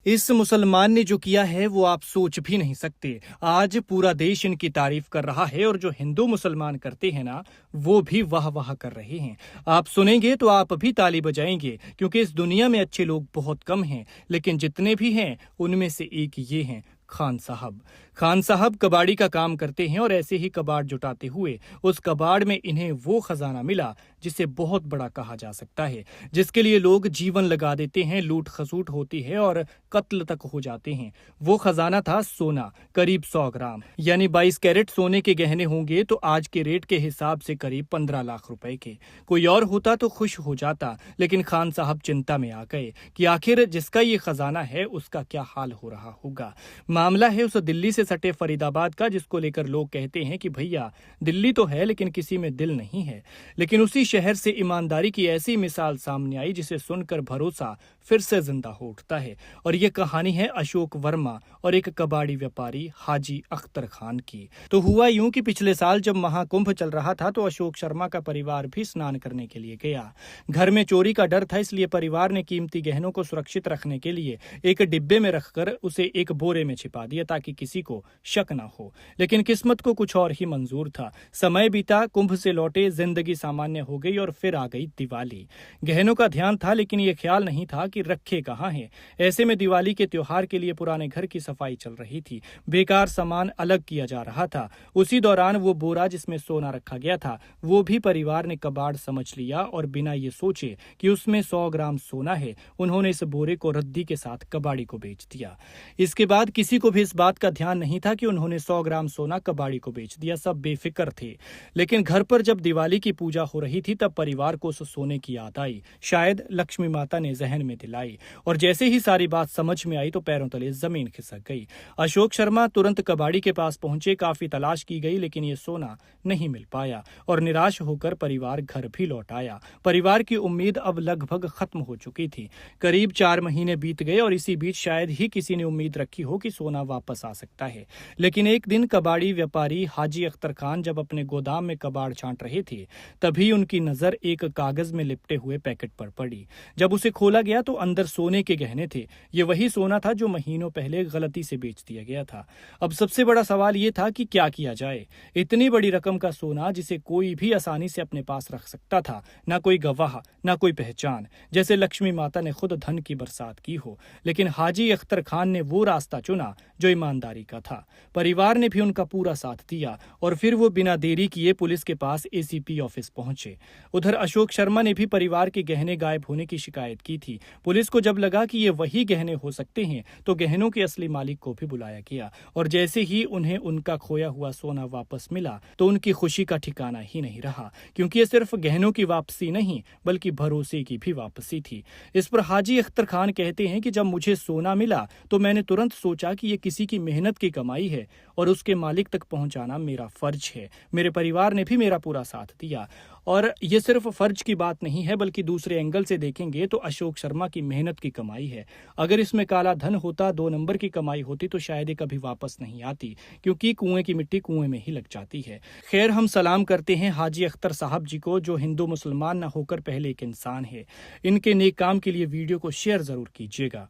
इस मुसलमान ने जो किया है वो आप सोच भी नहीं सकते। आज पूरा देश इनकी तारीफ कर रहा है और जो हिंदू मुसलमान करते हैं ना, वो भी वाह वाह कर रहे हैं। आप सुनेंगे तो आप भी ताली बजाएंगे, क्योंकि इस दुनिया में अच्छे लोग बहुत कम हैं, लेकिन जितने भी हैं उनमें से एक ये हैं, खान साहब। खान साहब कबाड़ी का काम करते हैं और ऐसे ही कबाड़ जुटाते हुए उस कबाड़ में इन्हें वो खजाना मिला जिसे बहुत बड़ा कहा जा सकता है, जिसके लिए लोग जीवन लगा देते हैं, लूट खसूट होती है और कत्ल तक हो जाते हैं। वो खजाना था सोना, करीब 100 ग्राम यानी 22 कैरेट सोने के गहने होंगे तो आज के रेट के हिसाब से करीब 15 लाख रुपए के। कोई और होता तो खुश हो जाता, लेकिन खान साहब चिंता में आ गए कि आखिर जिसका ये खजाना है उसका क्या हाल हो रहा होगा। मामला है उस दिल्ली से सटे फरीदाबाद का, जिसको लेकर लोग कहते हैं कि भैया दिल्ली तो है लेकिन किसी में दिल नहीं है। लेकिन उसी शहर से ईमानदारी की ऐसी मिसाल सामने आई जिसे सुनकर भरोसा फिर से जिंदा हो उठता है। और ये कहानी है अशोक वर्मा और एक कबाड़ी व्यापारी हाजी अख्तर खान की। तो हुआ यूं कि पिछले साल जब महाकुंभ चल रहा था तो अशोक शर्मा का परिवार भी स्नान करने के लिए गया। घर में चोरी का डर था, इसलिए परिवार ने कीमती गहनों को सुरक्षित रखने के लिए एक डिब्बे में रखकर उसे एक बोरे में छिपा दिया ताकि किसी को शक न हो। लेकिन किस्मत को कुछ और ही मंजूर था। समय बीता, कुंभ से लौटे, जिंदगी सामान्य हो गई और फिर आ गई दिवाली। गहनों का ध्यान था लेकिन ये ख्याल नहीं था कि रखे कहाँ हैं। ऐसे में दिवाली के त्योहार के लिए पुराने घर की सफाई चल रही थी, बेकार सामान अलग किया जा रहा था। उसी दौरान वो बोरा जिसमें सोना रखा गया था वो भी परिवार ने कबाड़ समझ लिया और बिना ये सोचे कि उसमें 100 ग्राम सोना है, उन्होंने इस बोरे को रद्दी के साथ कबाड़ी को बेच दिया। इसके बाद किसी को भी इस बात का ध्यान नहीं था कि उन्होंने 100 ग्राम सोना कबाड़ी को बेच दिया। सब बेफिक्र थे। लेकिन घर पर जब दिवाली की पूजा हो रही थी तब परिवार को उस सोने की याद आई, शायद लक्ष्मी माता ने जहन में दिलाई। और जैसे ही सारी बात समझ में आई तो पैरों तले जमीन खिसक गई। अशोक शर्मा तुरंत कबाड़ी के पास पहुंचे। काफी तलाश की गई लेकिन ये सोना नहीं मिल पाया और निराश होकर परिवार घर भी लौट आया। परिवार की उम्मीद अब लगभग खत्म हो चुकी थी। करीब 4 महीने बीत गए और इसी बीच शायद ही किसी ने उम्मीद रखी हो कि सोना वापस आ सकता है। लेकिन एक दिन कबाड़ी व्यापारी हाजी अख्तर खान जब अपने गोदाम में कबाड़ छांट रहे थे तभी उनकी नजर एक कागज में लिपटे हुए पैकेट पर पड़ी। जब उसे खोला गया तो अंदर सोने के गहने थे। ये वही सोना था जो महीनों पहले गलती से बेच दिया गया था। अब सबसे बड़ा सवाल ये था कि क्या किया जाए। इतनी बड़ी रकम का सोना जिसे कोई भी आसानी से अपने पास रख सकता था, ना कोई गवाह ना कोई पहचान, जैसे लक्ष्मी माता ने खुद धन की बरसात की हो। लेकिन हाजी अख्तर खान ने वो रास्ता चुना जो ईमानदारी का था। परिवार ने भी उनका पूरा साथ दिया और फिर वो बिना देरी किए पुलिस के पास एसीपी ऑफिस पहुंचे। उधर अशोक शर्मा ने भी परिवार के गहने गायब होने की शिकायत की थी। पुलिस को जब लगा कि ये वही गहने हो सकते हैं तो गहनों के असली मालिक को भी बुलाया गया और जैसे ही उन्हें उनका खोया हुआ सोना वापस मिला तो उनकी खुशी का ठिकाना ही नहीं रहा, क्योंकि ये सिर्फ गहनों की वापसी नहीं बल्कि भरोसे की भी वापसी थी। इस पर हाजी अख्तर खान कहते हैं कि जब मुझे सोना मिला तो मैंने तुरंत सोचा कि ये किसी की मेहनत की कमाई है और उसके मालिक तक पहुंचाना मेरा फर्ज है। मेरे परिवार ने भी मेरा पूरा साथ दिया। और ये सिर्फ फर्ज की बात नहीं है बल्कि दूसरे एंगल से देखेंगे तो अशोक शर्मा की मेहनत की कमाई है। अगर इसमें काला धन होता, 2 नंबर की कमाई होती तो शायद ये कभी वापस नहीं आती, क्योंकि कुएं की मिट्टी कुएं में ही लग जाती है। खैर, हम सलाम करते हैं हाजी अख्तर साहब जी को, जो हिंदू मुसलमान न होकर पहले एक इंसान है। इनके नेक काम के लिए वीडियो को शेयर जरूर कीजिएगा।